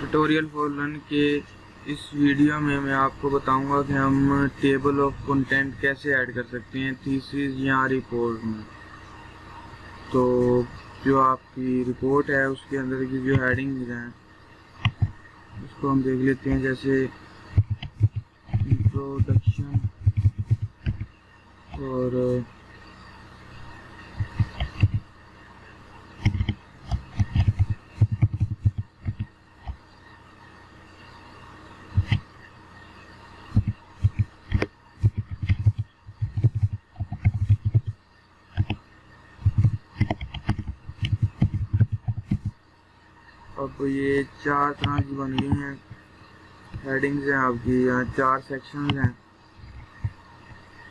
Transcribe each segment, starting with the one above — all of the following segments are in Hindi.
ट्यूटोरियल फॉर लर्न के इस वीडियो में मैं आपको बताऊंगा कि हम टेबल ऑफ कंटेंट कैसे ऐड कर सकते हैं थीसिस या रिपोर्ट में। तो जो आपकी रिपोर्ट है उसके अंदर की जो हेडिंग्स हैं उसको हम देख लेते हैं, जैसे इंट्रोडक्शन और अब ये 4 तरह की बन गई हैं हेडिंग्स हैं आपकी, यहाँ 4 सेक्शंस हैं।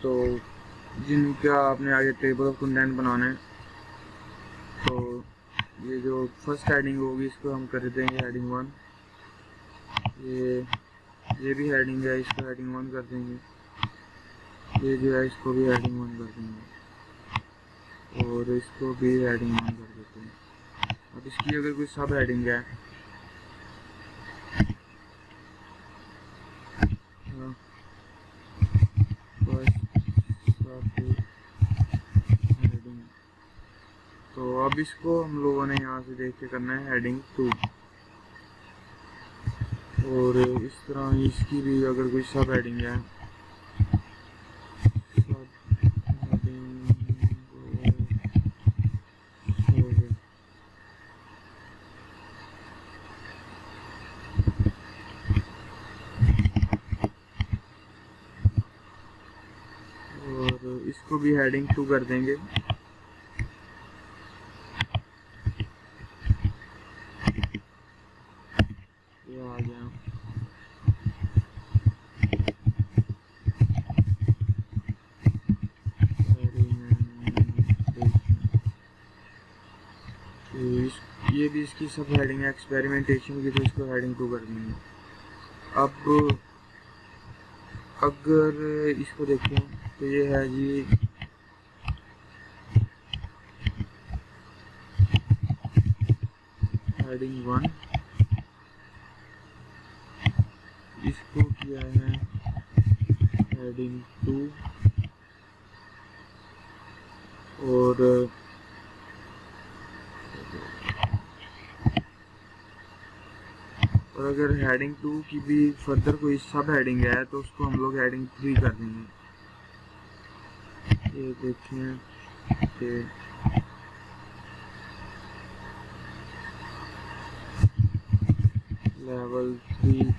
तो जिनका आपने आगे टेबल ऑफ कंटेंट बनाना है, तो ये जो फर्स्ट हेडिंग होगी इसको हम कर देंगे हेडिंग 1। ये भी हेडिंग है, इसको हेडिंग 1 कर देंगे। ये जो है इसको भी हेडिंग 1 कर देंगे और इसको भी हेडिंग 1 कर देते हैं। अब इसकी अगर कोई सब हेडिंग है हेडिंग, तो अब इसको हम लोगों ने यहाँ से देख के करना है हेडिंग 2। और इस तरह इसकी भी अगर कोई सब हेडिंग है, और इसको भी हेडिंग 2 कर देंगे। ये आ गया। ये भी इसकी सब हेडिंग है एक्सपेरिमेंटेशन की, तो इसको हेडिंग 2 कर देंगे। अब अगर इसको देखें तो ये है जी हेडिंग 1, इसको किया है हेडिंग 2 और अगर हेडिंग 2 की भी फर्दर कोई सब हेडिंग है तो उसको हम लोग हेडिंग 3 कर देंगे। ये देखें कि लेवल 3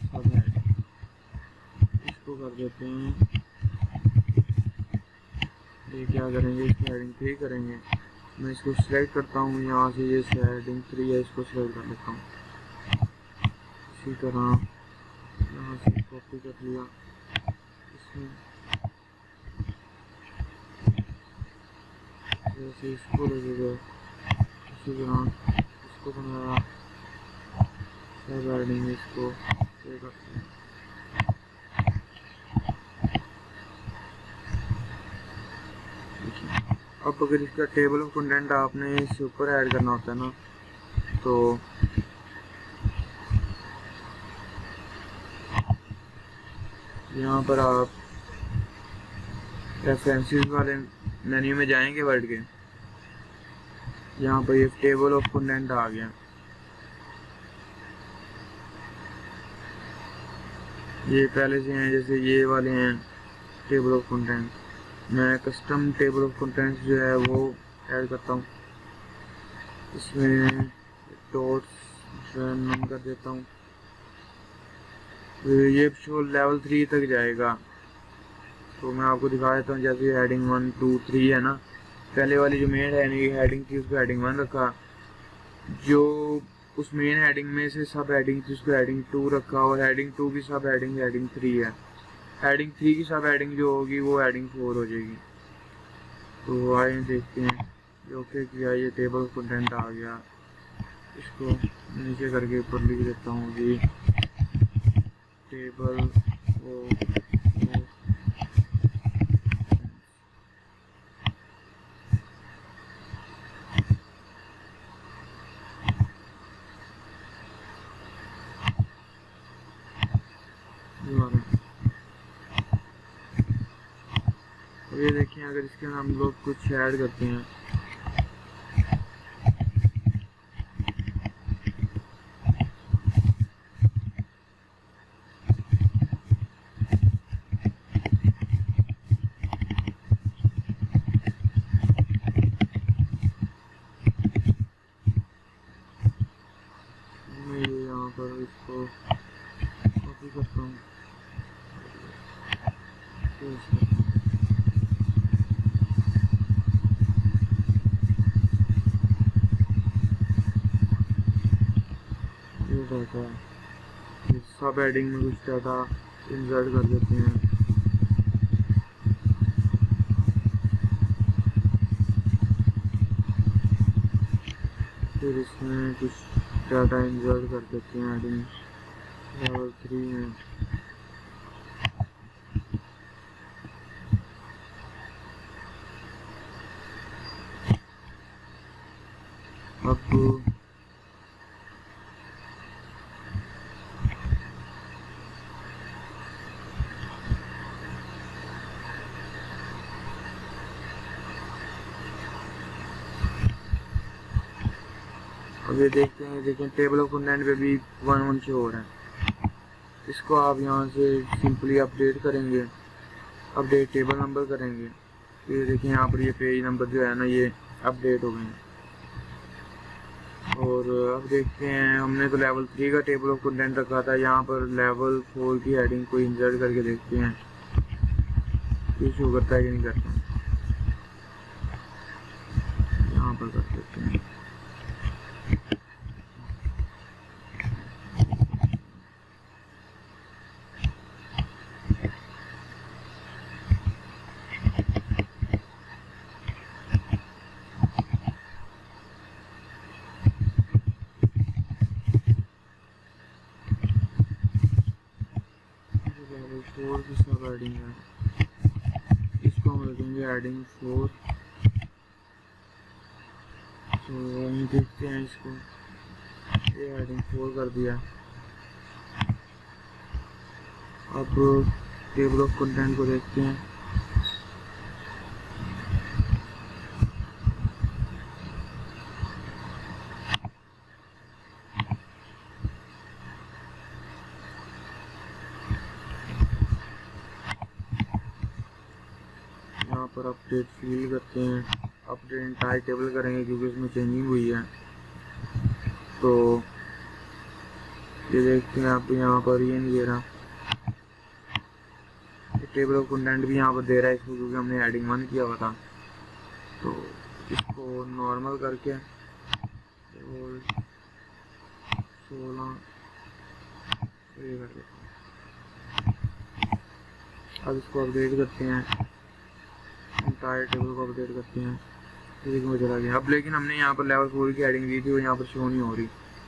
सब हेडिंग, इसको कर देते हैं। ये क्या करेंगे, इसको हेडिंग 3 करेंगे। मैं इसको सिलेक्ट करता हूँ, यहाँ से ये हेडिंग 3 है, इसको सिलेक्ट कर लेता हूँ। इसी तरह यहाँ से कॉपी कर लिया, इसमें जैसे इसको लगेगा इसी तरह इसको बनाया सब हेडिंग, इसको सेव करते हैं। अब अगर इसका टेबल ऑफ कंटेंट आपने इससे ऊपर ऐड करना होता है ना, तो यहाँ पर आप रेफरेंसेस वाले मेन्यू में जाएंगे वर्ड के, यहाँ पर ये टेबल ऑफ कंटेंट आ गया। ये पहले से हैं, जैसे ये वाले हैं टेबल ऑफ कंटेंट। मैं कस्टम टेबल ऑफ कंटेंट्स जो है वो ऐड करता हूँ, इसमें डॉट्स नन कर देता हूँ। ये शो लेवल 3 तक जाएगा। तो मैं आपको दिखा देता हूँ, जैसे हेडिंग 1 2 3 है ना, पहले वाली जो मेन हेडिंग थी उसको हेडिंग 1 रखा, जो उस मेन हेडिंग में से सब हेडिंग थी उसको हेडिंग 2 रखा, और हेडिंग 2 की सब हेडिंग 3 है। हेडिंग 3 की सब हेडिंग जो होगी वो हेडिंग 4 हो जाएगी। तो आइए देखते हैं। ओके किया, ये टेबल कंटेंट आ गया। इसको नीचे करके ऊपर लिख देता हूँ जी टेबल ये देखिए अगर इसके अंदर हम लोग कुछ ऐड करते हैं, मैं ये यहाँ पर इसको कॉपी करता हूँ, ये डाटा सब हेडिंग में कुछ डाटा इंसर्ट कर देते हैं। फिर इसमें कुछ डाटा इंसर्ट कर देते हैं हेडिंग लेवल 3 में। अब ये देखते हैं, देखें टेबल ऑफ कंटेंट पे भी 1 शो हो रहा है। इसको आप यहाँ से सिंपली अपडेट करेंगे, अपडेट टेबल नंबर करेंगे, फिर देखें यहाँ पर ये पेज नंबर जो है ना ये अपडेट हो गए हैं। और अब देखते हैं, हमने तो लेवल 3 का टेबल ऑफ कंटेंट रखा था, यहाँ पर लेवल 4 की हेडिंग को इंसर्ट करके देखते हैं ये शो करता है कि नहीं करता। यहाँ पर कर सकते हैं। लेवल 4 की सब हेडिंग है, इसको हम रखेंगे हेडिंग 4। तो हम देखते हैं इसको, ये हेडिंग 4 कर दिया। अब टेबल ऑफ कंटेंट को देखते हैं। यहाँ पर अपडेट फील करते हैं, अपडेट इंटायर टेबल करेंगे क्योंकि इसमें चेंजिंग हुई है। तो ये देखते हैं आप यहाँ पर ये नहीं दे रहा, टेबल ऑफ कंटेंट भी यहाँ पर दे रहा है इसको, क्योंकि हमने हेडिंग 1 किया हुआ था। तो इसको नॉर्मल करके और 16 ये कर देते हैं। अब इसको अपडेट करते हैं, इंटायर टेबल को अपडेट करते हैं। ठीक है, चला गया। अब लेकिन हमने यहाँ पर लेवल 4 की हेडिंग दी थी, वो यहाँ पर शो नहीं हो रही।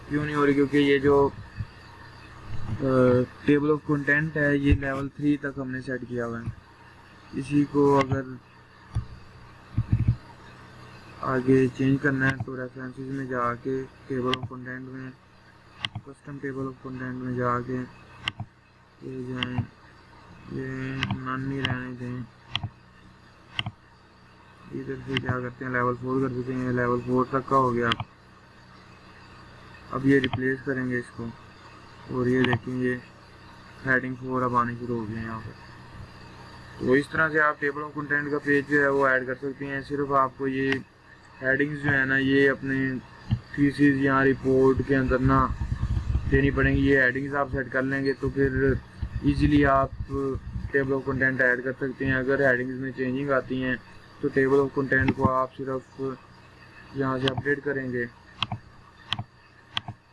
क्यों नहीं हो रही? क्योंकि ये जो टेबल ऑफ कंटेंट है ये लेवल 3 तक हमने सेट किया हुआ है। इसी को अगर आगे चेंज करना है तो रेफरेंसेस में जाके टेबल ऑफ कंटेंट में, कस्टम टेबल ऑफ कंटेंट में जाके ये जाएं, ये नन नहीं रहने दें, इधर से क्या करते हैं लेवल 4 कर देते हैं। लेवल 4 तक का हो गया। अब ये रिप्लेस करेंगे इसको और ये देखेंगे हेडिंग 4 अब आने शुरू हो गए यहाँ पर। तो इस तरह से आप टेबल ऑफ कंटेंट का पेज जो है वो ऐड कर सकते हैं। सिर्फ आपको ये हेडिंग्स जो है ना ये अपने थीसिस या रिपोर्ट के अंदर ना देनी पड़ेंगी। ये हेडिंग्स आप सेट कर लेंगे तो फिर इजीली आप टेबल ऑफ कंटेंट ऐड कर सकते हैं। अगर हेडिंग्स में चेंजिंग आती हैं तो टेबल ऑफ कंटेंट को आप सिर्फ यहाँ से अपडेट करेंगे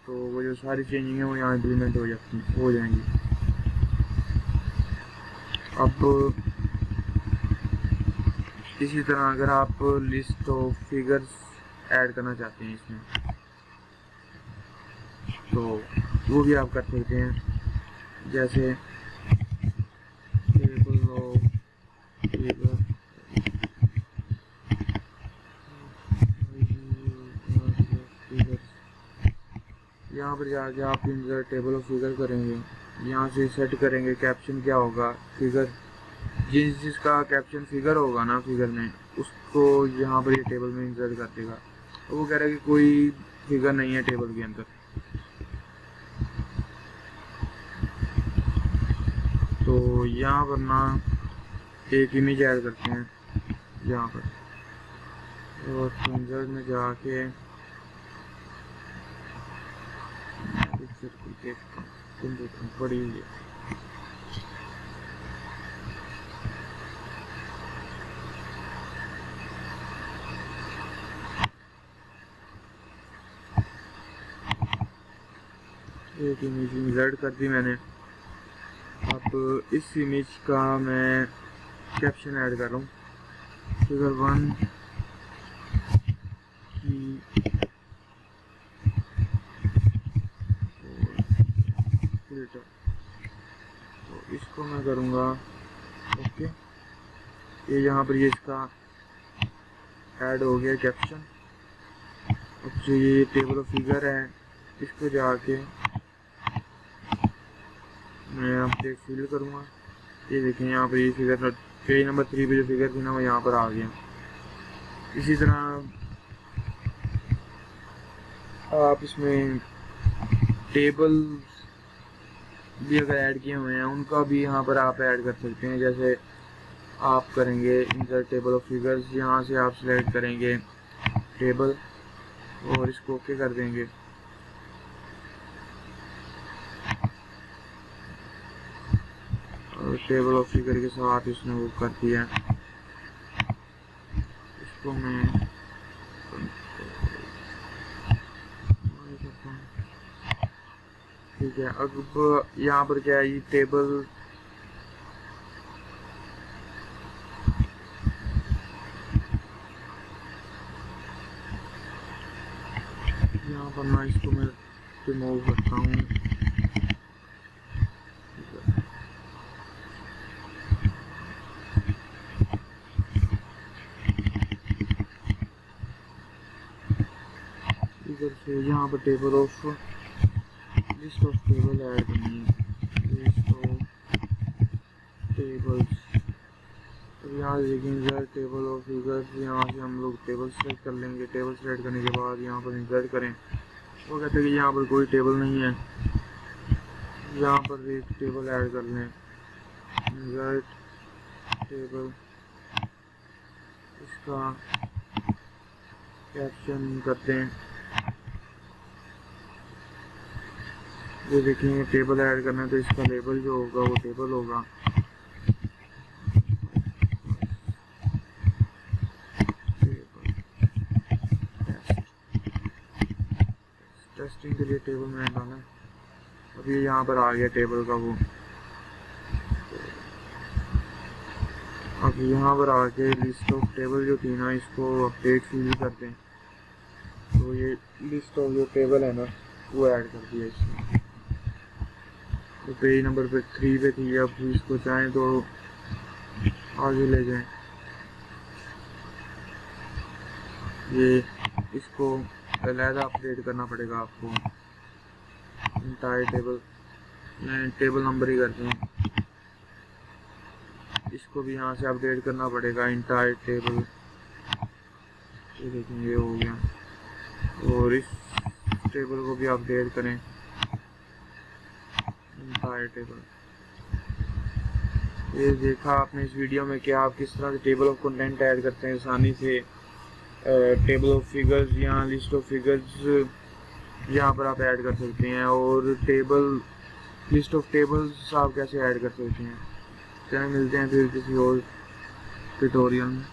तो वो जो सारी चेंजिंग है वो यहाँ इम्प्लीमेंट हो जाएंगी। अब इसी तरह अगर आप लिस्ट ऑफ फिगर्स ऐड करना चाहते हैं इसमें तो वो भी आप कर सकते हैं। जैसे टेबल ऑफ फिगर, यहाँ पर जाके आप इंसर्ट टेबल ऑफ फिगर करेंगे, यहाँ से सेट करेंगे कैप्शन क्या होगा, फिगर जिसका कैप्शन फिगर होगा ना, फिगर में उसको यहाँ पर ये टेबल में इंसर्ट कर देगा। तो वो कह रहा है कि कोई फिगर नहीं है टेबल के अंदर। तो यहाँ पर ना एक इमेज ऐड करते हैं यहाँ पर, और इंसर्ट में जाके बड़ी हुई है। एक इमेज इंसर्ट कर दी मैंने। अब इस इमेज का मैं कैप्शन ऐड कर रहा हूँ, फिगर 1 की फिल्टर। तो इसको मैं करूँगा ओके। ये यहाँ पर ये इसका ऐड हो गया कैप्शन। अब जो ये टेबल ऑफ फिगर है, इसको जाके मैं अपडेट फिल करूँगा। ये देखें यहाँ पर ये फिगर पेज नंबर 3 पे जो फिगर थी ना, वो यहाँ पर आ गया। इसी तरह आप इसमें टेबल भी अगर ऐड किए हुए हैं, उनका भी यहाँ पर आप ऐड कर सकते हैं। जैसे आप करेंगे इंसर्ट टेबल ऑफ फिगर्स, यहाँ से आप सिलेक्ट करेंगे टेबल और इसको ओके कर देंगे। और टेबल ऑफ फिगर के साथ इसने वो कर दिया। इसको मैं ठीक है। अब यहाँ पर क्या है, ये टेबल यहाँ पर ना, इसको मैं रिमूव करता हूँ। इधर से यहाँ पर table of list of table add करनी है, लिस्ट ऑफ टेबल्स। तो यहाँ से देखेंगे टेबल ऑफ फिगर्स, यहाँ से हम लोग टेबल सेलेक्ट कर लेंगे। टेबल सेलेक्ट करने के बाद यहाँ पर इंसर्ट करें। वो कहते हैं कि यहाँ पर कोई टेबल नहीं है, यहाँ पर एक टेबल ऐड कर लें। इंसर्ट टेबल, इसका कैप्शन करते हैं। ये देखेंगे टेबल ऐड करना है, तो इसका लेबल जो होगा वो टेबल होगा। टेस्टिंग के लिए टेबल में डालना है। अब ये यहाँ पर आ गया टेबल का वो। अब यहाँ पर आके लिस्ट ऑफ टेबल जो थी ना, इसको अपडेट फिल करते हैं। तो ये लिस्ट ऑफ जो टेबल है ना, वो ऐड कर दिया इसमें। तो पेज नंबर पे 3 पे थी। अब इसको चाहें तो आगे ले जाएं। ये इसको अलहदा अपडेट करना पड़ेगा आपको। इंटायर टेबल, मैं टेबल नंबर ही करते हैं। इसको भी यहाँ से अपडेट करना पड़ेगा, इंटायर टेबल। ये देखेंगे हो गया। और इस टेबल को भी अपडेट करें, इंटायर टेबल। ये देखा आपने इस वीडियो में कि आप किस तरह से टेबल ऑफ कंटेंट ऐड करते हैं आसानी से। टेबल ऑफ फिगर्स या लिस्ट ऑफ फिगर्स यहाँ पर आप ऐड कर सकते हैं, और टेबल लिस्ट ऑफ टेबल्स आप कैसे ऐड कर सकते हैं। चलिए मिलते हैं फिर किसी और ट्यूटोरियल में।